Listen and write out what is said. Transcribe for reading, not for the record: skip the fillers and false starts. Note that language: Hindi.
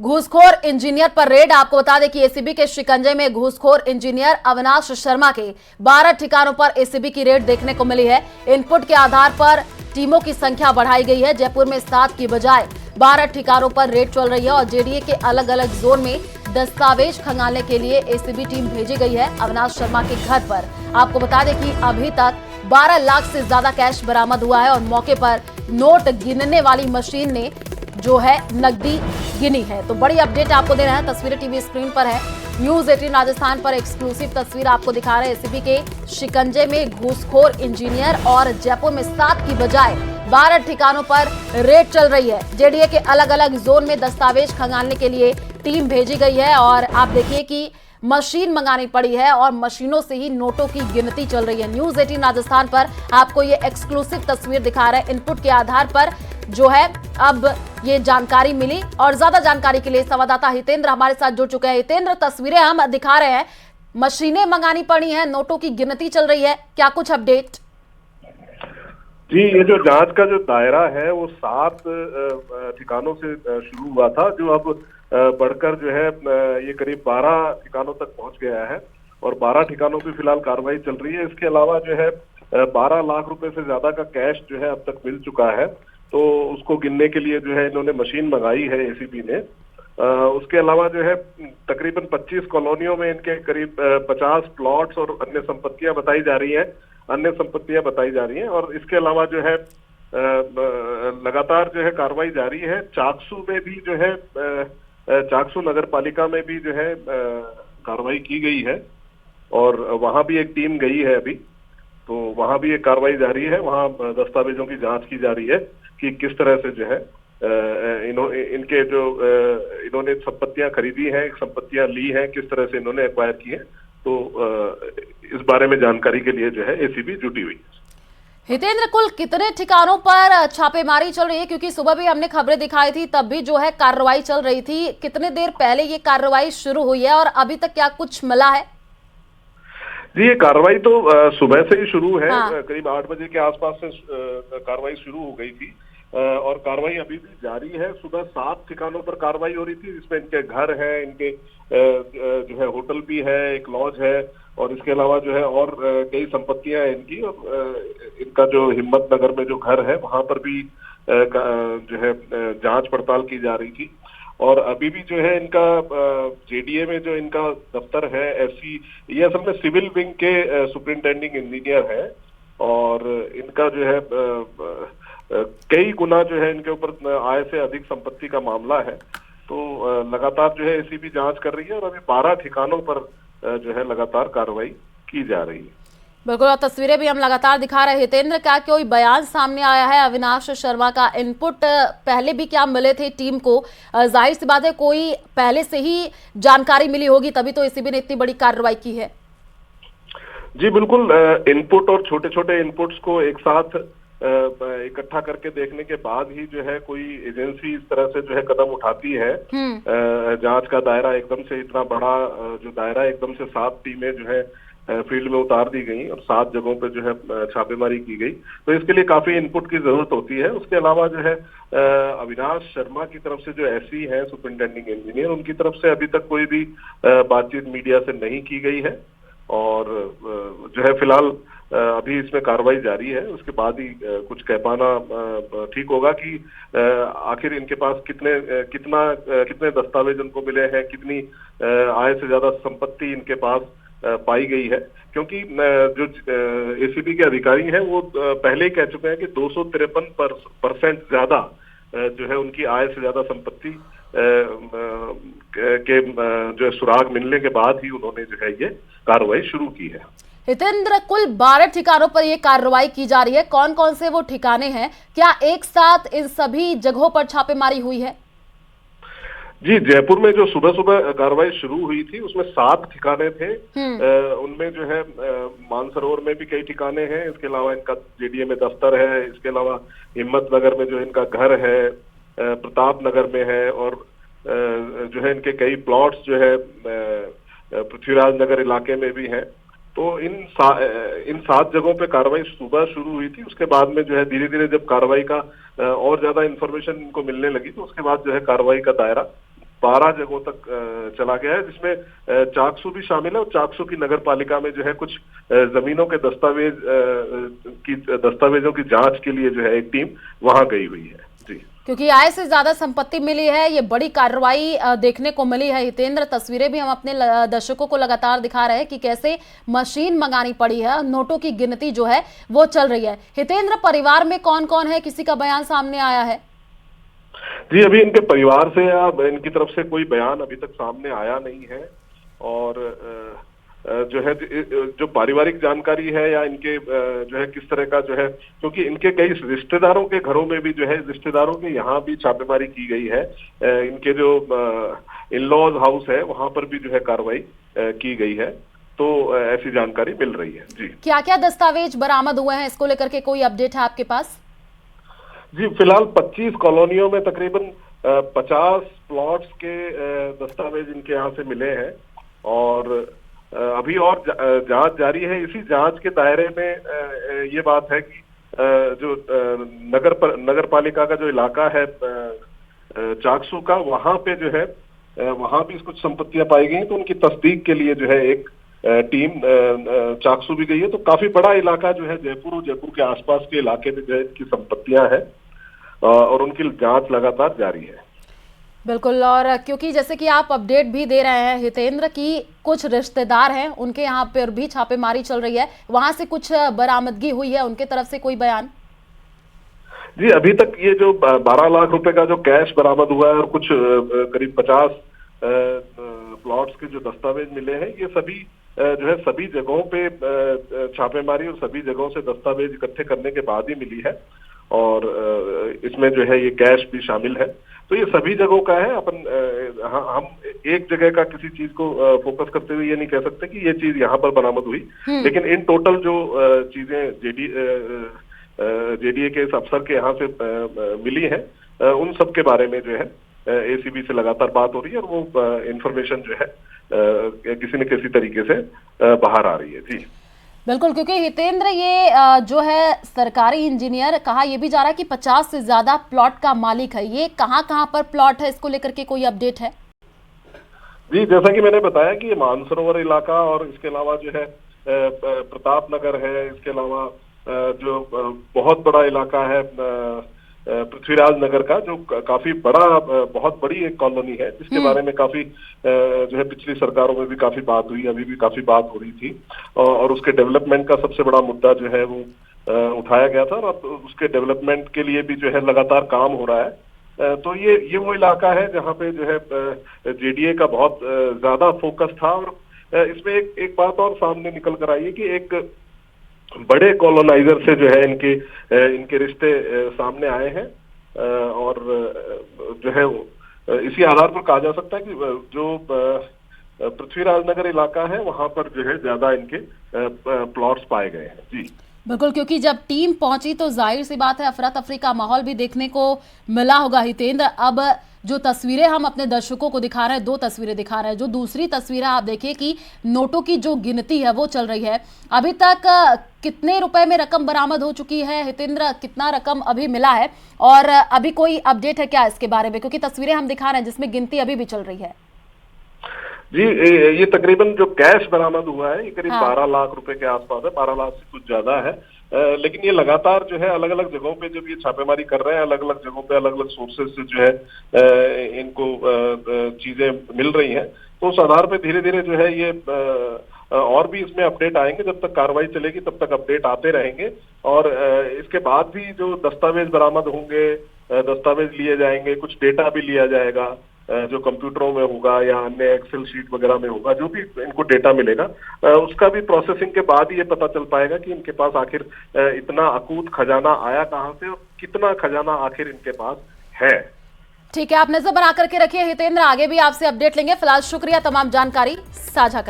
घूसखोर इंजीनियर पर रेड। आपको बता दें कि एसीबी के शिकंजे में घूसखोर इंजीनियर अविनाश शर्मा के 12 ठिकानों पर एसीबी की रेड देखने को मिली है। इनपुट के आधार पर टीमों की संख्या बढ़ाई गई है। जयपुर में 7 की बजाय 12 ठिकानों पर रेड चल रही है और जेडीए के अलग अलग जोन में दस्तावेज खंगालने के लिए एसीबी टीम भेजी गई है अविनाश शर्मा के घर पर। आपको बता दें कि अभी तक 12 लाख से ज्यादा कैश बरामद हुआ है और मौके पर नोट गिनने वाली मशीन ने जो है नकदी गिनी है। तो बड़ी अपडेट आपको दे रहे हैं, तस्वीरें टीवी स्क्रीन पर है। न्यूज 18 राजस्थान पर एक्सक्लूसिव तस्वीर आपको दिखा रहे हैं। एसीबी के शिकंजे में घूसखोर इंजीनियर और जयपुर में 7 की बजाय 12 ठिकानों पर रेड चल रही है। जेडीए के अलग अलग जोन में दस्तावेज खंगालने के लिए टीम भेजी गई है और आप देखिए कि मशीन मंगानी पड़ी है और मशीनों से ही नोटों की गिनती चल रही है। न्यूज 18 राजस्थान पर आपको ये एक्सक्लूसिव तस्वीर दिखा रहे हैं। इनपुट के आधार पर जो है अब ये जानकारी मिली और ज्यादा जानकारी के लिए संवाददाता हितेंद्र हमारे साथ जुड़ चुके हैं। हितेंद्र, तस्वीरें हम दिखा रहे हैं, मशीनें मंगानी पड़ी हैं, नोटों की गिनती चल रही है, क्या कुछ अपडेट? जी, ये जो जांच का जो दायरा है वो 7 ठिकानों से शुरू हुआ था, जो अब बढ़कर जो है ये करीब 12 ठिकानों तक पहुंच गया है और 12 ठिकानों पे फिलहाल कार्रवाई चल रही है। इसके अलावा जो है 12 लाख रुपए से ज्यादा का कैश जो है अब तक मिल चुका है, तो उसको गिनने के लिए जो है इन्होंने मशीन मंगाई है एसीबी ने। उसके अलावा जो है तकरीबन 25 कॉलोनियों में इनके करीब 50 प्लॉट्स और अन्य संपत्तियां बताई जा रही हैं और इसके अलावा जो है लगातार जो है कार्रवाई जारी है। चाकसू में भी जो है चाकसू नगर पालिका में भी जो है कार्रवाई की गई है और वहां भी एक टीम गई है अभी, तो वहां भी एक कार्रवाई जारी है। वहां दस्तावेजों की जांच की जा रही है कि किस तरह से जो है इनके जो इन्होंने संपत्तियां खरीदी हैं, संपत्तियां ली हैं, किस तरह से इन्होंने एक्वायर की है, तो इस बारे में जानकारी के लिए जो है एसीबी जुटी हुई है। हितेंद्र, कुल कितने ठिकानों पर छापेमारी चल रही है? क्योंकि सुबह भी हमने खबरें दिखाई थी, तब भी जो है कार्रवाई चल रही थी। कितने देर पहले ये कार्रवाई शुरू हुई है और अभी तक क्या कुछ मिला है? जी, ये कार्रवाई तो सुबह से ही शुरू है। हाँ। करीब 8 बजे के आसपास से कार्रवाई शुरू हो गई थी और कार्रवाई अभी भी जारी है। सुबह 7 ठिकानों पर कार्रवाई हो रही थी, जिसमें इनके घर है, इनके जो है होटल भी है, एक लॉज है और इसके अलावा जो है और कई संपत्तियां हैं इनकी। और इनका जो हिम्मत नगर में जो घर है वहां पर भी जो है जांच पड़ताल की जा रही थी। और अभी भी जो है इनका जेडीए में जो इनका दफ्तर है एससी, ये असल में सिविल विंग के सुपरिंटेंडिंग इंजीनियर है और इनका जो है कई गुना जो है इनके ऊपर आय से अधिक संपत्ति का मामला है। तो लगातार जो है एसीबी जांच कर रही है और अभी 12 ठिकानों पर जो है लगातार कार्रवाई की जा रही है। बिल्कुल, और तस्वीरें भी हम लगातार दिखा रहे हैं। हितेंद्र, क्या कोई बयान सामने आया है अविनाश शर्मा का? इनपुट पहले भी क्या मिले थे टीम को? जाहिर सी बात है कोई पहले से ही जानकारी मिली होगी, तभी तो एसीबी ने इतनी बड़ी कार्रवाई की है। जी बिल्कुल, इनपुट और छोटे छोटे इनपुट्स को एक साथ इकट्ठा करके देखने के बाद ही जो है कोई एजेंसी इस तरह से जो है कदम उठाती है। जांच का दायरा एकदम से इतना बड़ा जो दायरा, एकदम से 7 टीमें जो है फील्ड में उतार दी गई और 7 जगहों पे जो है छापेमारी की गई, तो इसके लिए काफी इनपुट की जरूरत होती है। उसके अलावा जो है अविनाश शर्मा की तरफ से जो एससी है सुपरिंटेंडिंग इंजीनियर, उनकी तरफ से अभी तक कोई भी बातचीत मीडिया से नहीं की गई है और जो है फिलहाल अभी इसमें कार्रवाई जारी है। उसके बाद ही कुछ कह पाना ठीक होगा कि आखिर इनके पास कितने दस्तावेज उनको मिले हैं, कितनी आय से ज्यादा संपत्ति इनके पास पाई गई है। क्योंकि जो एसीबी के अधिकारी हैं वो पहले ही कह चुके हैं कि 253% ज्यादा जो है उनकी आय से ज्यादा संपत्ति के जो सुराग मिलने के बाद ही उन्होंने जो है ये कार्रवाई शुरू की है। हितेंद्र, कुल 12 ठिकानों पर यह कार्रवाई की जा रही है, कौन कौन से वो ठिकाने हैं? क्या एक साथ इन सभी जगहों पर छापेमारी हुई है? जी, जयपुर में जो सुबह सुबह कार्रवाई शुरू हुई थी उसमें 7 ठिकाने थे। उनमें जो है मानसरोवर में भी कई ठिकाने हैं, इसके अलावा इनका जेडीए में दफ्तर है, इसके अलावा हिम्मत नगर में जो इनका घर है, प्रताप नगर में है और जो है इनके कई प्लॉट्स जो है पृथ्वीराज नगर इलाके में भी हैं। तो इन 7 जगहों पे कार्रवाई सुबह शुरू हुई थी। उसके बाद में जो है धीरे धीरे जब कार्रवाई का और ज्यादा इंफॉर्मेशन इनको मिलने लगी तो उसके बाद जो है कार्रवाई का दायरा 12 जगहों तक चला गया है, जिसमें चाकसू भी शामिल है। और चाकसू की नगर पालिका में जो है कुछ जमीनों के दस्तावेजों की जांच के लिए जो है एक टीम वहां गई हुई है। जी, क्योंकि आय से ज्यादा संपत्ति मिली है, ये बड़ी कार्रवाई देखने को मिली है। हितेंद्र, तस्वीरें भी हम अपने दर्शकों को लगातार दिखा रहे हैं कि कैसे मशीन मंगानी पड़ी है, नोटों की गिनती जो है वो चल रही है। हितेंद्र, परिवार में कौन कौन है, किसी का बयान सामने आया है? जी, अभी इनके परिवार से या इनकी तरफ से कोई बयान अभी तक सामने आया नहीं है। और जो है जो पारिवारिक जानकारी है या इनके जो है किस तरह का जो है, क्योंकि इनके कई रिश्तेदारों के घरों में भी जो है, रिश्तेदारों के यहाँ भी छापेमारी की गई है। इनके जो इन लॉज हाउस है वहां पर भी जो है कार्रवाई की गई है। तो ऐसी जानकारी मिल रही है। जी, क्या क्या दस्तावेज बरामद हुए हैं, इसको लेकर के कोई अपडेट है आपके पास? जी, फिलहाल 25 कॉलोनियों में तकरीबन 50 प्लॉट्स के दस्तावेज इनके यहाँ से मिले हैं। और अभी और जांच जारी है। इसी जांच के दायरे में ये बात है कि जो नगर पालिका का जो इलाका है चाकसू का, वहां पे जो है वहां भी कुछ संपत्तियां पाई गई, तो उनकी तस्दीक के लिए जो है एक टीम चाकसू भी गई है। तो काफी बड़ा इलाका जो है जयपुर और जयपुर के आसपास के इलाके में जो है इनकी संपत्तियां हैं और उनकी जांच लगातार जारी है। बिल्कुल, और क्योंकि जैसे कि आप अपडेट भी दे रहे हैं हितेंद्र की कुछ रिश्तेदार हैं, उनके यहाँ पर भी छापेमारी चल रही है, वहां से कुछ बरामदगी हुई है, उनके तरफ से कोई बयान? जी, अभी तक ये जो 12 लाख रुपए का जो कैश बरामद हुआ है और कुछ करीब 50 प्लॉट्स के जो दस्तावेज मिले हैं, ये सभी जो है सभी जगहों पे छापेमारी और सभी जगहों से दस्तावेज इकट्ठे करने के बाद ही मिली है। और इसमें जो है ये कैश भी शामिल है। तो ये सभी जगहों का है। हम एक जगह का किसी चीज को फोकस करते हुए ये नहीं कह सकते कि ये चीज यहाँ पर बरामद हुई, लेकिन इन टोटल जो चीजें जेडीए के इस अफसर के यहाँ से मिली है, उन सब के बारे में जो है एसीबी से लगातार बात हो रही है और वो इंफॉर्मेशन जो है किसी न किसी तरीके से बाहर आ रही है। जी, बिल्कुल, क्योंकि हितेंद्र ये जो है सरकारी इंजीनियर, कहा यह भी जा रहा है कि 50 से ज्यादा प्लॉट का मालिक है। ये कहाँ पर प्लॉट है, इसको लेकर के कोई अपडेट है? जी, जैसा कि मैंने बताया कि ये मानसरोवर इलाका और इसके अलावा जो है प्रताप नगर है, इसके अलावा जो बहुत बड़ा इलाका है पृथ्वीराज नगर का, जो काफी बड़ा बहुत बड़ी एक कॉलोनी है, जिसके बारे में काफी जो है पिछली सरकारों में भी काफी बात हुई, अभी भी काफी बात हो रही थी। और उसके डेवलपमेंट का सबसे बड़ा मुद्दा जो है वो उठाया गया था और उसके डेवलपमेंट के लिए भी जो है लगातार काम हो रहा है। तो ये वो इलाका है जहाँ पे जो है जेडीए का बहुत ज्यादा फोकस था। और इसमें एक बात और सामने निकल कर आई है कि एक बड़े कॉलोनाइजर से जो है इनके रिश्ते सामने आए हैं। और जो है इसी आधार पर कहा जा सकता है कि जो पृथ्वीराज नगर इलाका है वहां पर जो है ज्यादा इनके प्लॉट्स पाए गए हैं। जी, बिल्कुल, क्योंकि जब टीम पहुंची तो जाहिर सी बात है अफरा तफरी का माहौल भी देखने को मिला होगा। हितेंद्र, अब जो तस्वीरें हम अपने दर्शकों को दिखा रहे हैं, 2 तस्वीरें दिखा रहे हैं, जो दूसरी तस्वीर आप देखिए कि नोटों की जो गिनती है वो चल रही है। अभी तक कितने रुपए में रकम बरामद हो चुकी है हितेंद्र, कितना रकम अभी मिला है और अभी कोई अपडेट है क्या इसके बारे में, क्योंकि तस्वीरें हम दिखा रहे हैं जिसमें गिनती अभी भी चल रही है? जी, ये तकरीबन जो कैश बरामद हुआ है ये करीब 12 लाख रुपए के आसपास है, 12 लाख से कुछ ज्यादा है। लेकिन ये लगातार जो है अलग अलग जगहों पे जब ये छापेमारी कर रहे हैं, अलग अलग जगहों पे अलग अलग सोर्सेज से जो है इनको चीजें मिल रही हैं, तो उस आधार पे धीरे धीरे जो है ये और भी इसमें अपडेट आएंगे। जब तक कार्रवाई चलेगी तब तक अपडेट आते रहेंगे। और इसके बाद भी जो दस्तावेज बरामद होंगे, दस्तावेज लिए जाएंगे, कुछ डेटा भी लिया जाएगा जो कंप्यूटरों में होगा या अन्य एक्सेल शीट वगैरह में होगा, जो भी इनको डेटा मिलेगा उसका भी प्रोसेसिंग के बाद ही ये पता चल पाएगा कि इनके पास आखिर इतना अकूत खजाना आया कहाँ से और कितना खजाना आखिर इनके पास है। ठीक है, आप नजर बना करके रखिए हितेंद्र, आगे भी आपसे अपडेट लेंगे। फिलहाल शुक्रिया तमाम जानकारी साझा करने